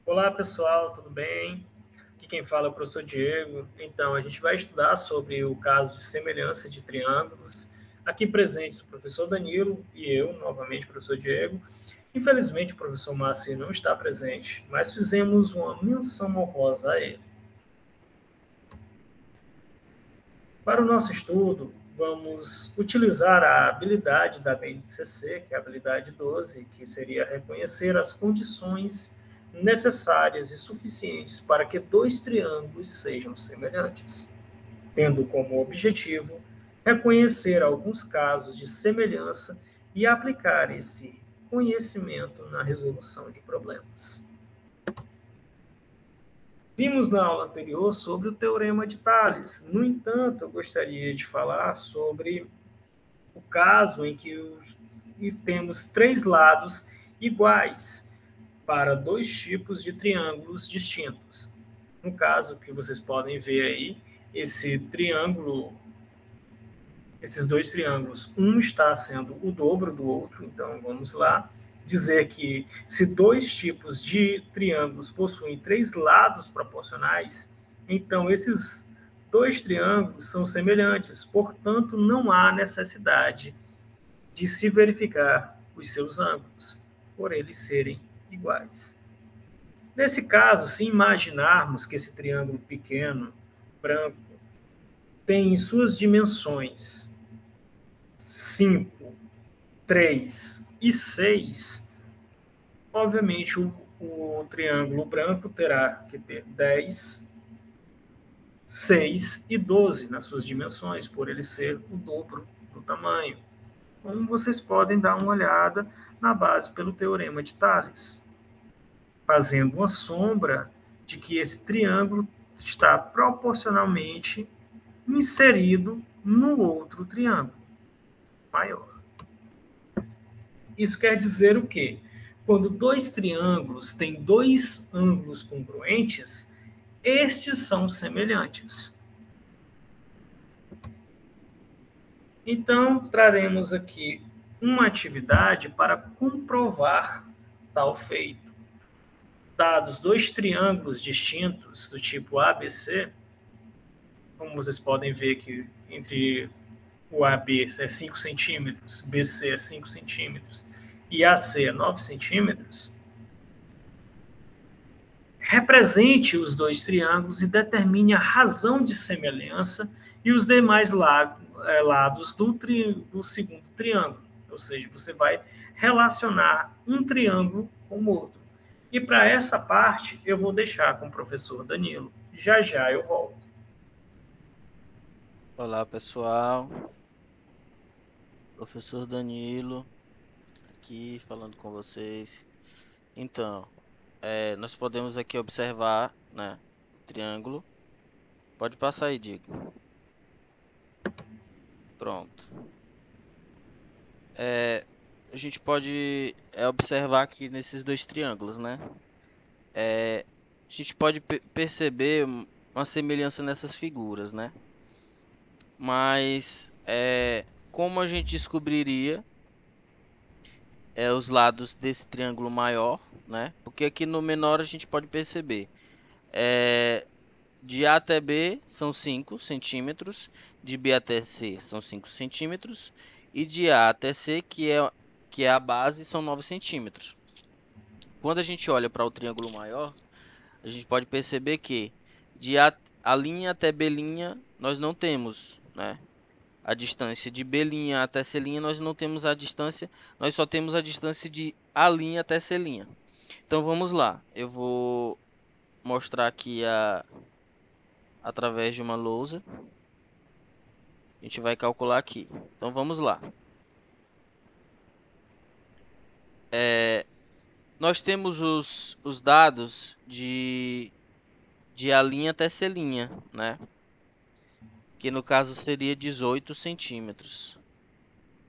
Olá pessoal, tudo bem? Aqui quem fala é o professor Diego. Então, a gente vai estudar sobre o caso de semelhança de triângulos. Aqui presentes o professor Danilo e eu, novamente, o professor Diego. Infelizmente, o professor Márcio não está presente, mas fizemos uma menção honrosa a ele. Para o nosso estudo, vamos utilizar a habilidade da BNCC, que é a habilidade 12, que seria reconhecer as condições necessárias e suficientes para que dois triângulos sejam semelhantes, tendo como objetivo reconhecer alguns casos de semelhança e aplicar esse conhecimento na resolução de problemas. Vimos na aula anterior sobre o Teorema de Tales. No entanto, eu gostaria de falar sobre o caso em que temos três lados iguais para dois tipos de triângulos distintos. No caso que vocês podem ver aí, esse triângulo, esses dois triângulos, um está sendo o dobro do outro, então vamos lá dizer que se dois tipos de triângulos possuem três lados proporcionais, então esses dois triângulos são semelhantes, portanto não há necessidade de se verificar os seus ângulos, por eles serem iguais. Nesse caso, se imaginarmos que esse triângulo pequeno, branco, tem em suas dimensões 5, 3 e 6, obviamente o triângulo branco terá que ter 10, 6 e 12 nas suas dimensões, por ele ser o dobro do tamanho. Como vocês podem dar uma olhada na base pelo Teorema de Tales, fazendo uma sombra de que esse triângulo está proporcionalmente inserido no outro triângulo maior. Isso quer dizer o quê? Quando dois triângulos têm dois ângulos congruentes, estes são semelhantes. Então, traremos aqui uma atividade para comprovar tal feito. Dados dois triângulos distintos do tipo ABC, como vocês podem ver que entre o AB é 5 centímetros, BC é 5 centímetros e AC é 9 centímetros, represente os dois triângulos e determine a razão de semelhança e os demais lados do segundo triângulo. Ou seja, você vai relacionar um triângulo com o outro. E para essa parte, eu vou deixar com o professor Danilo. Já já eu volto. Olá pessoal, professor Danilo aqui falando com vocês. Então, nós podemos aqui observar, né, o triângulo. Pode passar aí, Diego. Pronto. A gente pode observar aqui nesses dois triângulos, né? A gente pode perceber uma semelhança nessas figuras, né? Mas como a gente descobriria os lados desse triângulo maior, né? Porque aqui no menor a gente pode perceber de A até B são 5 centímetros, de B até C são 5 centímetros e de A até C, que é a base, são 9 centímetros. Quando a gente olha para o triângulo maior, a gente pode perceber que de A linha até B linha nós não temos, né? A distância de B' até C', nós não temos a distância, nós só temos a distância de A' até C'. Então vamos lá, eu vou mostrar aqui através de uma lousa. A gente vai calcular aqui. Então vamos lá. Nós temos os dados de A' até C', né? Que no caso seria 18 centímetros.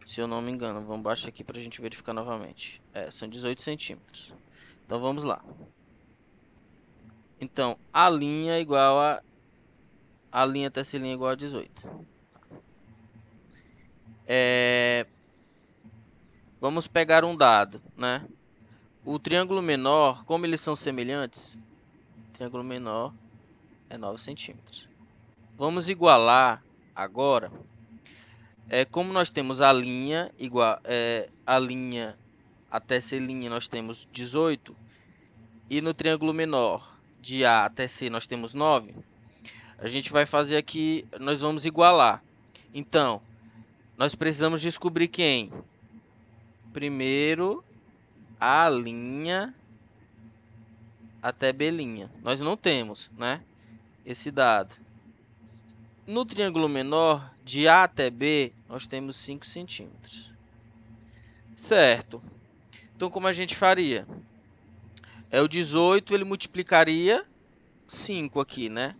Se eu não me engano, vamos baixar aqui para a gente verificar novamente. São 18 centímetros. Então vamos lá. Então, A' é igual a até C' é igual a 18. Vamos pegar um dado, né? o triângulo menor, como eles são semelhantes, o triângulo menor é 9 centímetros. Vamos igualar agora. Como nós temos a linha igual, a linha até C linha nós temos 18 e no triângulo menor de A até C nós temos 9, a gente vai fazer aqui, nós vamos igualar. Então, nós precisamos descobrir quem? Primeiro, A linha até B linha. Nós não temos, né, esse dado. No triângulo menor, de A até B, nós temos 5 centímetros. Certo. Então, como a gente faria? O 18, ele multiplicaria 5 aqui, né?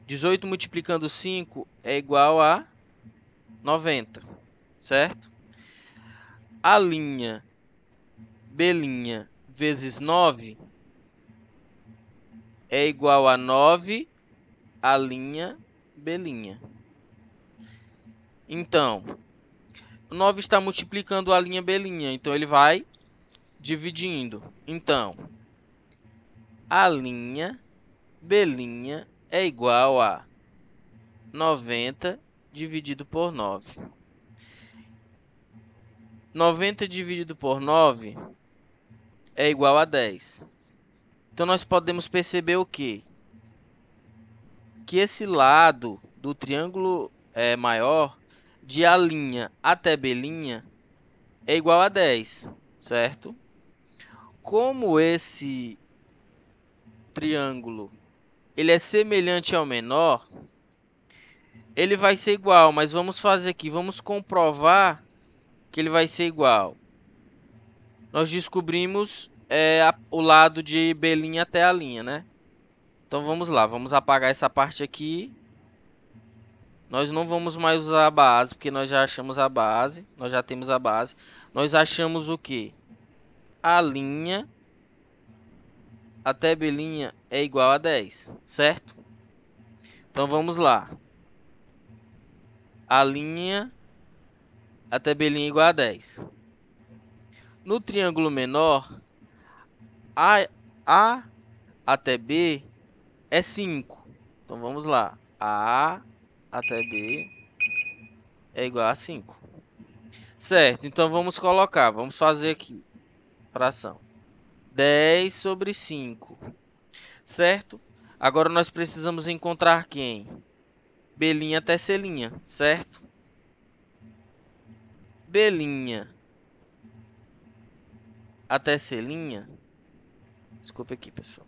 18 multiplicando 5 é igual a 90, certo? A linha B' vezes 9 é igual a 9 a linha B'. Então, o 9 está multiplicando a linha B', então ele vai dividindo. Então, a linha B' é igual a 90 dividido por 9. 90 dividido por 9 é igual a 10. Então, nós podemos perceber o quê? Que esse lado do triângulo maior, de A' até B' é igual a 10, certo? Como esse triângulo ele é semelhante ao menor, ele vai ser igual, mas vamos fazer aqui, vamos comprovar que ele vai ser igual. Nós descobrimos o lado de B' até A', né? Então vamos lá, vamos apagar essa parte aqui. Nós não vamos mais usar a base, porque nós já achamos a base, nós já temos a base. Nós achamos o quê? A linha até B' é igual a 10, certo? Então vamos lá. A linha até B' é igual a 10. No triângulo menor, A até B é 5. Então vamos lá. A até B é igual a 5. Certo, então vamos colocar. Vamos fazer aqui. Fração. 10 sobre 5. Certo? Agora nós precisamos encontrar quem? B' até C', certo? B' até C'. Desculpa aqui, pessoal.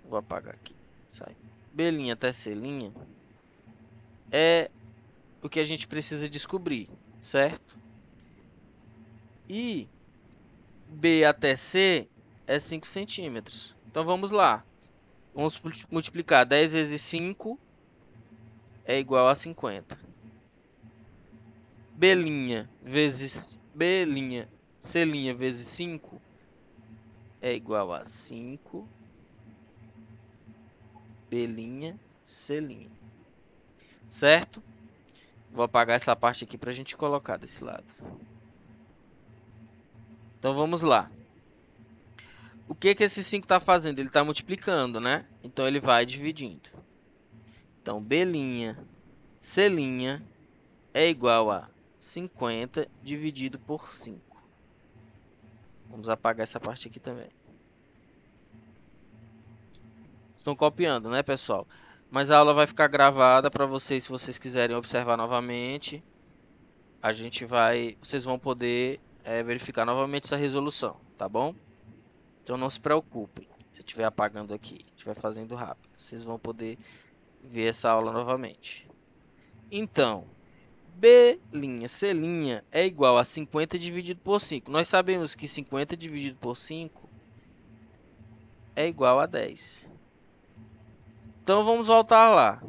Vou apagar aqui. Sai. B' até C' é o que a gente precisa descobrir, certo? E B até C é 5 centímetros. Então vamos lá. Vamos multiplicar 10 vezes 5 é igual a 50. B' vezes B', C' vezes 5 é igual a 5 B', C'. Certo? Vou apagar essa parte aqui para a gente colocar desse lado. Então vamos lá. O que esse 5 está fazendo? Ele está multiplicando, né? Então ele vai dividindo. Então B', C' é igual a 50 dividido por 5. Vamos apagar essa parte aqui também. Estão copiando, né, pessoal? Mas a aula vai ficar gravada para vocês, se vocês quiserem observar novamente. Vocês vão poder verificar novamente essa resolução, tá bom? Então não se preocupem. Se eu estiver apagando aqui, estiver fazendo rápido, vocês vão poder ver essa aula novamente. Então, B', C' é igual a 50 dividido por 5. Nós sabemos que 50 dividido por 5 é igual a 10. Então vamos voltar lá.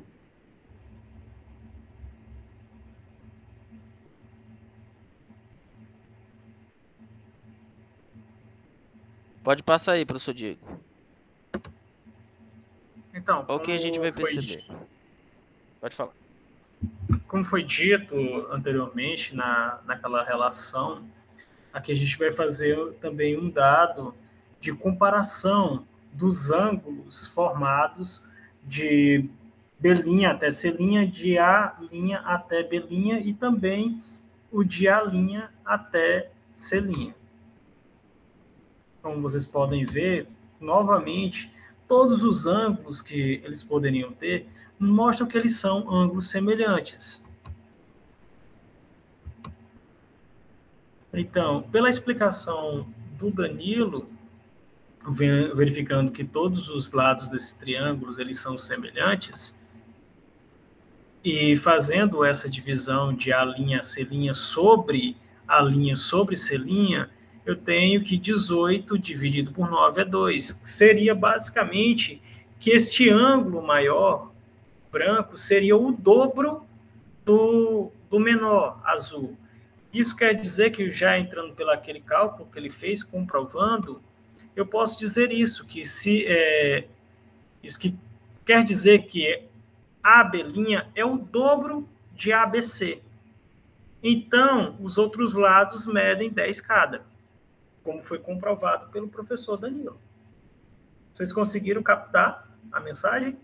Pode passar aí, professor Diego. Então, o que a gente vai perceber? Pode falar. Como foi dito anteriormente naquela relação, Aqui a gente vai fazer também um dado de comparação dos ângulos formados de B' até C', de A' até B' e também o de A' até C'. Como vocês podem ver, novamente, todos os ângulos que eles poderiam ter mostram que eles são ângulos semelhantes. Então, pela explicação do Danilo, verificando que todos os lados desses triângulos eles são semelhantes, e fazendo essa divisão de A', C' sobre A' sobre C', eu tenho que 18 dividido por 9 é 2. Seria basicamente que este ângulo maior, branco, seria o dobro do menor, azul. Isso quer dizer que, já entrando pelo aquele cálculo que ele fez, comprovando, eu posso dizer isso, que isso que quer dizer que AB' é o dobro de ABC. Então, os outros lados medem 10 cada, como foi comprovado pelo professor Danilo. Vocês conseguiram captar a mensagem?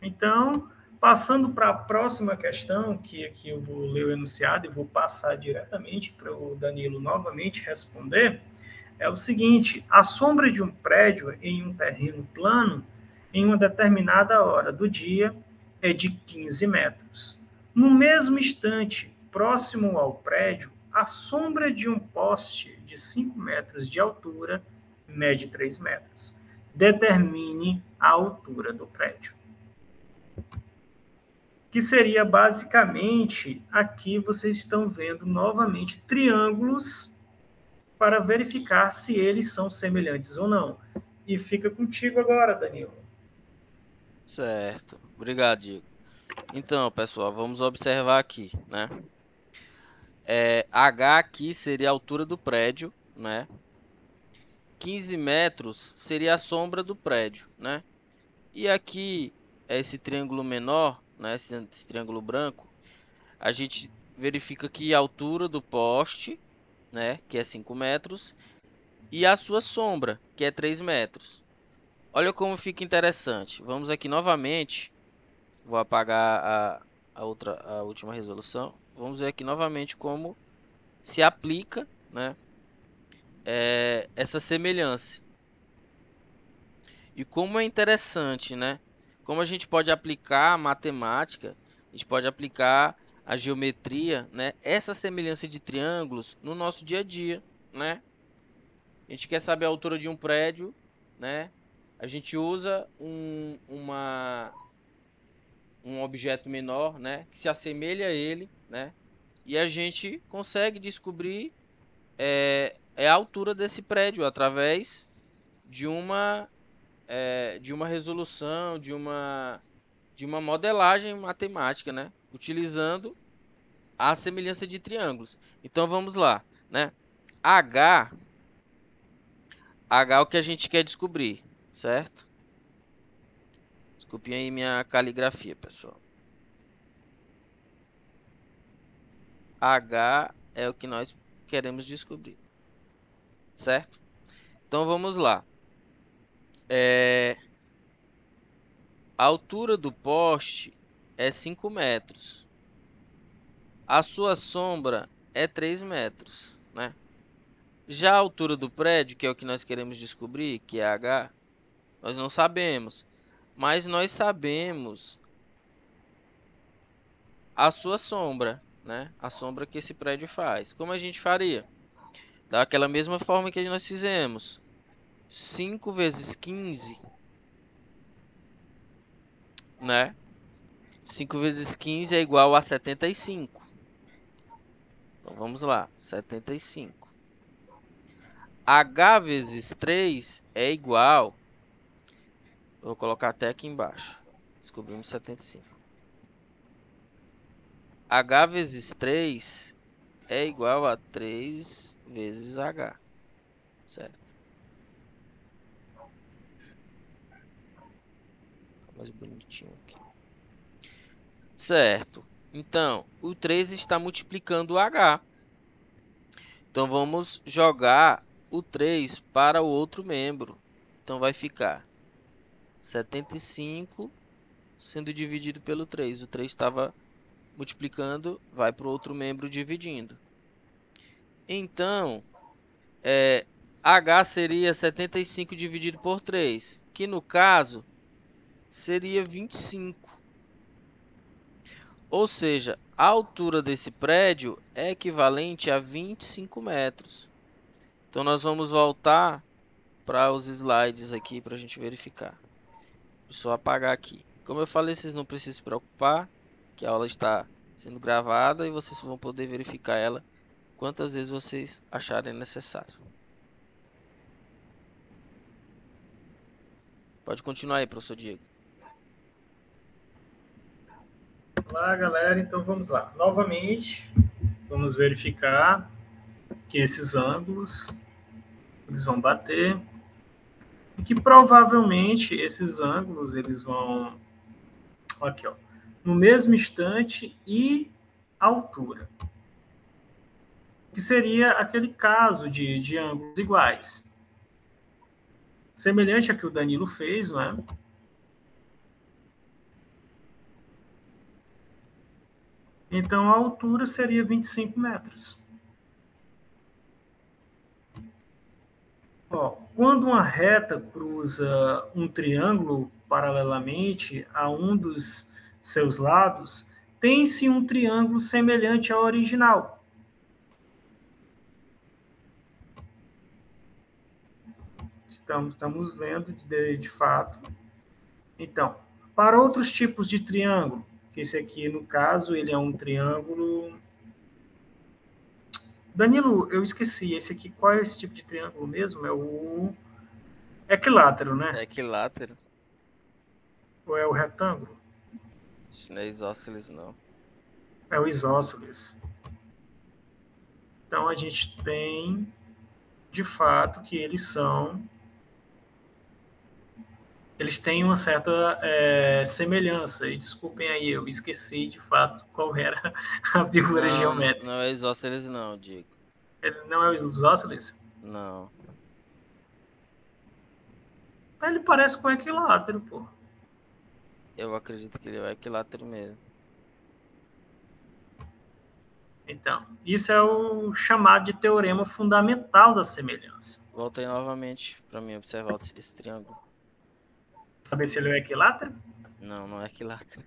Então, passando para a próxima questão, que aqui eu vou ler o enunciado e vou passar diretamente para o Danilo novamente responder, é o seguinte: a sombra de um prédio em um terreno plano em uma determinada hora do dia é de 15 metros. No mesmo instante, próximo ao prédio, a sombra de um poste de 5 metros de altura mede 3 metros. Determine a altura do prédio. Que seria basicamente, aqui vocês estão vendo novamente triângulos para verificar se eles são semelhantes ou não. E fica contigo agora, Danilo. Certo. Obrigado, Diego. Então, pessoal, vamos observar aqui, né? H aqui seria a altura do prédio, né? 15 metros seria a sombra do prédio, né? E aqui, esse triângulo menor, né? Esse triângulo branco, a gente verifica que a altura do poste, né? Que é 5 metros, e a sua sombra, que é 3 metros. Olha como fica interessante. Vamos aqui novamente. Vou apagar a última resolução. Vamos ver aqui novamente como se aplica, né, essa semelhança. E como é interessante, né? Como a gente pode aplicar a matemática, a gente pode aplicar a geometria, né? Essa semelhança de triângulos no nosso dia a dia, né? A gente quer saber a altura de um prédio, né? A gente usa um objeto menor, né? Que se assemelha a ele, né? E a gente consegue descobrir a altura desse prédio através de uma resolução, de uma modelagem matemática, né? Utilizando a semelhança de triângulos. Então vamos lá, né? H é o que a gente quer descobrir, certo? Desculpem aí minha caligrafia, pessoal. H é o que nós queremos descobrir, certo? Então vamos lá. A altura do poste é 5 metros. A sua sombra é 3 metros, né? Já a altura do prédio, que é o que nós queremos descobrir, que é H, nós não sabemos. Mas nós sabemos a sua sombra, né? A sombra que esse prédio faz. Como a gente faria? Daquela mesma forma que nós fizemos. 5 vezes 15, né? 5 vezes 15 é igual a 75. Então vamos lá, 75. H vezes 3 é igual. Vou colocar até aqui embaixo. Descobrimos 75. H vezes 3 é igual a 3 vezes H. Certo? Mais bonitinho aqui. Certo. Então, o 3 está multiplicando o H. Então vamos jogar o 3 para o outro membro. Então vai ficar 75 sendo dividido pelo 3. O 3 estava multiplicando, vai para o outro membro dividindo. Então, H seria 75 dividido por 3, que no caso seria 25. Ou seja, a altura desse prédio é equivalente a 25 metros. Então nós vamos voltar para os slides aqui para a gente verificar. Vou só apagar aqui. Como eu falei, vocês não precisam se preocupar, que a aula está sendo gravada e vocês vão poder verificar ela quantas vezes vocês acharem necessário. Pode continuar aí, professor Diego. Olá, galera. Então vamos lá. Novamente, vamos verificar que esses ângulos eles vão bater e que provavelmente esses ângulos eles vão aqui, ó, no mesmo instante e altura, que seria aquele caso de ângulos iguais, semelhante a que o Danilo fez, não é? Então a altura seria 25 metros. Ó, quando uma reta cruza um triângulo paralelamente a um dos seus lados, tem-se um triângulo semelhante ao original. Estamos vendo de fato. Então, para outros tipos de triângulo, que esse aqui, no caso, ele é um triângulo... Danilo, eu esqueci, esse aqui, qual é esse tipo de triângulo mesmo? É o equilátero, né? Equilátero? Ou é o retângulo? Isso não é isósceles, não. É o isósceles. Então, a gente tem, de fato, que eles têm uma certa semelhança. E desculpem aí, eu esqueci, de fato, qual era a figura geométrica. Não é isósceles, não, Diego. Ele não é o isósceles? Não. Ele parece com equilátero, pô. Eu acredito que ele é equilátero mesmo. Então, isso é o chamado de teorema fundamental da semelhança. Volta aí novamente para mim observar esse triângulo. Saber se ele é equilátero? Não, não é equilátero.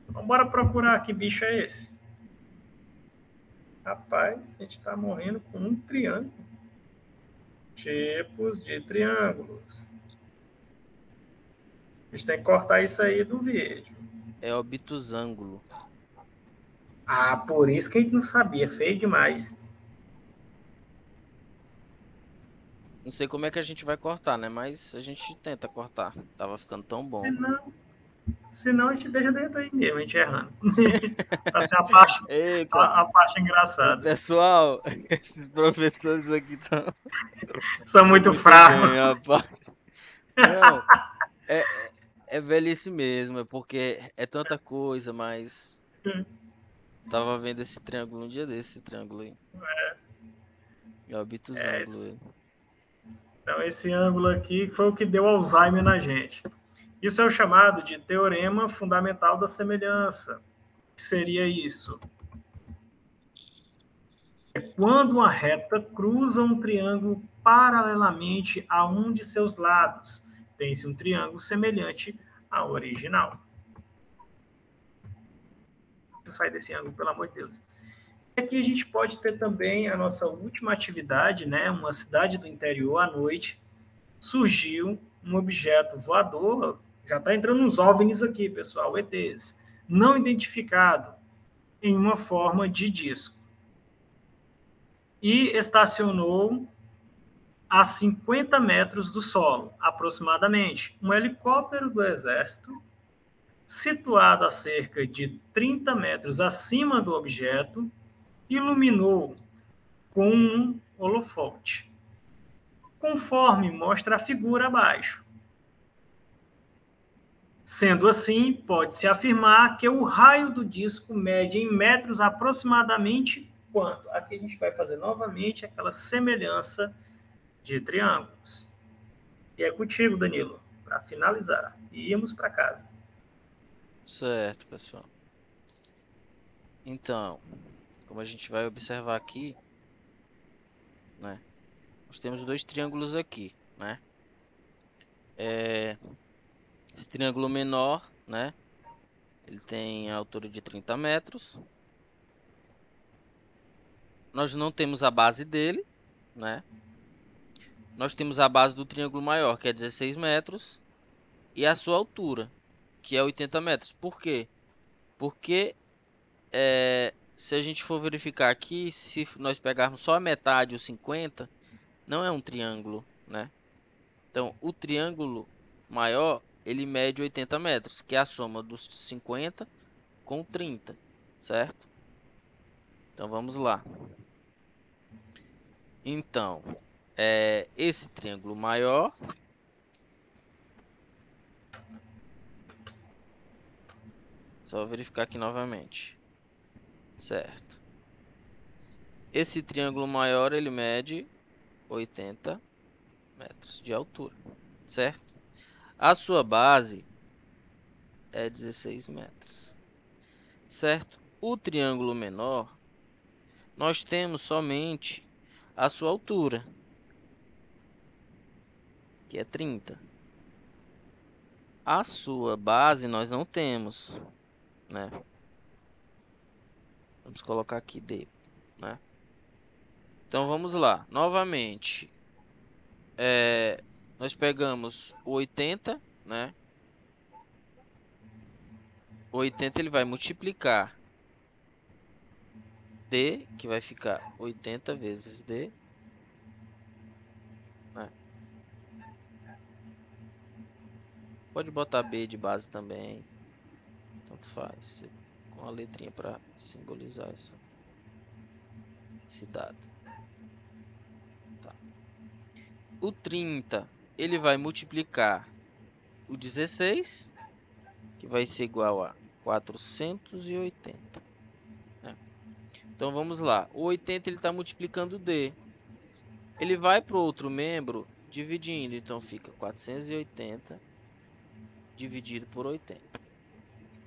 Vamos bora procurar que bicho é esse. Rapaz, a gente está morrendo com um triângulo. Tipos de triângulos. A gente tem que cortar isso aí do vídeo. É obtusângulo. Ah, por isso que a gente não sabia. Feio demais. Não sei como é que a gente vai cortar, né? Mas a gente tenta cortar. Tava ficando tão bom. Senão a gente deixa dentro aí mesmo, a gente errando. Essa é a parte engraçada. Pessoal, esses professores aqui são muito fracos. Não, é velhice mesmo, é porque é tanta coisa, mas tava vendo esse triângulo um dia desse, triângulo aí. É obtusângulo. Então esse ângulo aqui foi o que deu Alzheimer na gente. Isso é o chamado de teorema fundamental da semelhança. Que seria isso? É quando uma reta cruza um triângulo paralelamente a um de seus lados. Tem-se um triângulo semelhante ao original. Não sai desse ângulo, pelo amor de Deus. Aqui a gente pode ter também a nossa última atividade, né? Uma cidade do interior à noite. Surgiu um objeto voador, já está entrando uns OVNIs aqui, pessoal, ETs, não identificado, em uma forma de disco. E estacionou a 50 metros do solo, aproximadamente. Um helicóptero do Exército, situado a cerca de 30 metros acima do objeto, iluminou com um holofote, conforme mostra a figura abaixo. Sendo assim, pode-se afirmar que o raio do disco mede em metros aproximadamente quanto? Aqui a gente vai fazer novamente aquela semelhança de triângulos. E é contigo, Danilo, para finalizar. E irmos para casa. Certo, pessoal. Então, como a gente vai observar aqui, né? Nós temos dois triângulos aqui, né? Esse triângulo menor, né? Ele tem a altura de 30 metros. Nós não temos a base dele, né? Nós temos a base do triângulo maior, que é 16 metros. E a sua altura, que é 80 metros. Por quê? Porque se a gente for verificar aqui, se nós pegarmos só a metade, os 50, não é um triângulo, né? Então, o triângulo maior, ele mede 80 metros, que é a soma dos 50 com 30, certo? Então, vamos lá. Então, esse triângulo maior, só verificar aqui novamente, certo? Esse triângulo maior, ele mede 80 metros de altura, certo? A sua base é 16 metros, certo? O triângulo menor, nós temos somente a sua altura, que é 30. A sua base nós não temos, né? Vamos colocar aqui D, né? Então vamos lá, novamente. Nós pegamos o 80, né? O 80 ele vai multiplicar D, que vai ficar 80 vezes D, né? Pode botar B de base também, tanto faz, com a letrinha para simbolizar esse dado. Tá. O 30 ele vai multiplicar o 16, que vai ser igual a 480. Né? Então vamos lá, o 80 ele está multiplicando D. Ele vai para o outro membro dividindo, então fica 480 dividido por 80.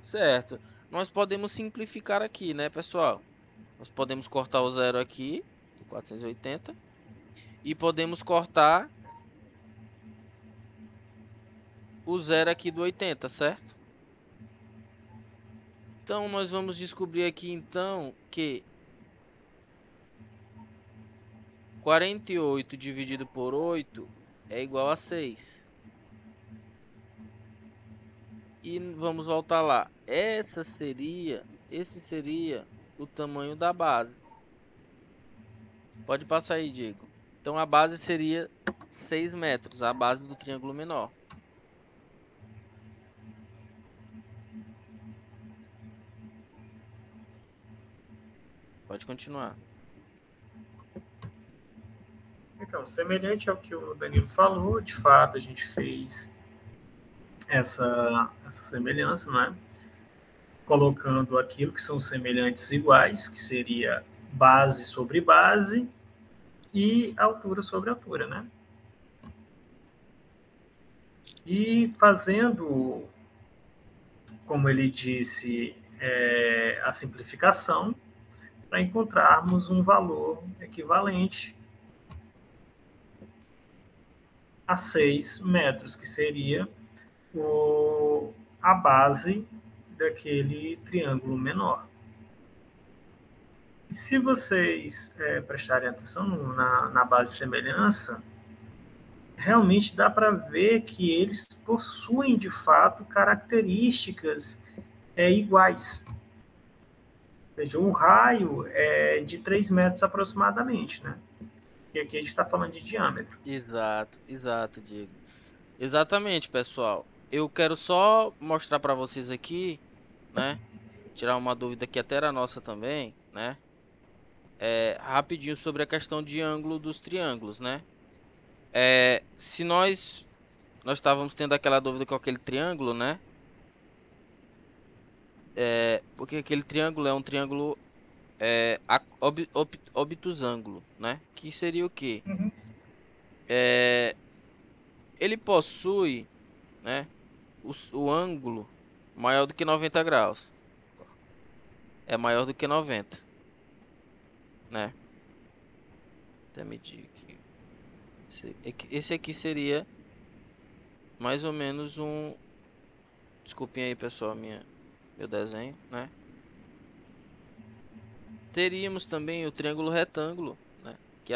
Certo, nós podemos simplificar aqui, né, pessoal? Nós podemos cortar o zero aqui, 480, e podemos cortar o zero aqui do 80, certo? Então, nós vamos descobrir aqui, então, que 48 dividido por 8 é igual a 6. E vamos voltar lá. Esse seria o tamanho da base. Pode passar aí, Diego. Então, a base seria 6 metros, a base do triângulo menor. Pode continuar. Então, semelhante ao que o Danilo falou, de fato, a gente fez essa semelhança, não é? Colocando aquilo que são semelhantes iguais, que seria base sobre base e altura sobre altura, né? E fazendo, como ele disse, a simplificação, para encontrarmos um valor equivalente a 6 metros, que seria a base daquele triângulo menor. E se vocês prestarem atenção na base de semelhança, realmente dá para ver que eles possuem, de fato, características iguais. Ou seja, o raio é de 3 metros aproximadamente, né? E aqui a gente está falando de diâmetro. Exato, Diego. Exatamente, pessoal. Eu quero só mostrar para vocês aqui, né? Tirar uma dúvida que até era nossa também, né? Rapidinho sobre a questão de ângulo dos triângulos, né? Se nós estávamos tendo aquela dúvida com aquele triângulo, né? Porque aquele triângulo é um triângulo obtusângulo, né? Que seria o quê? Uhum. Ele possui, né, o ângulo maior do que 90 graus. É maior do que 90, né? Até medir aqui. Esse aqui seria mais ou menos um... Desculpem aí, pessoal, meu desenho, né? Teríamos também o triângulo retângulo, né? Que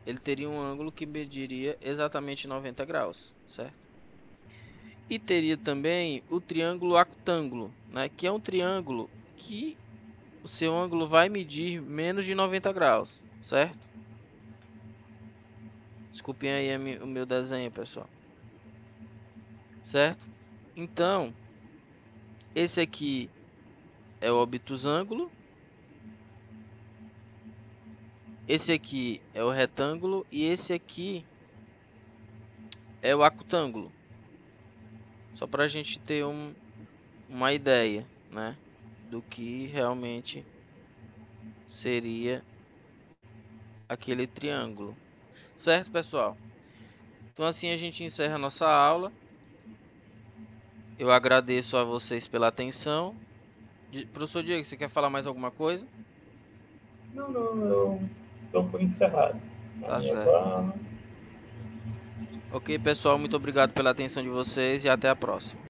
ele teria um ângulo que mediria exatamente 90 graus, certo? E teria também o triângulo acutângulo, né? Que é um triângulo que o seu ângulo vai medir menos de 90 graus, certo? Desculpem aí o meu desenho, pessoal. Certo? Então, esse aqui é o obtusângulo. Esse aqui é o retângulo e esse aqui é o acutângulo. Só para a gente ter uma ideia, né, do que realmente seria aquele triângulo. Certo, pessoal? Então assim a gente encerra a nossa aula. Eu agradeço a vocês pela atenção. Professor Diego, você quer falar mais alguma coisa? Não, eu estou por encerrado a Tá minha certo, então. fala. Ok, pessoal, muito obrigado pela atenção de vocês e até a próxima.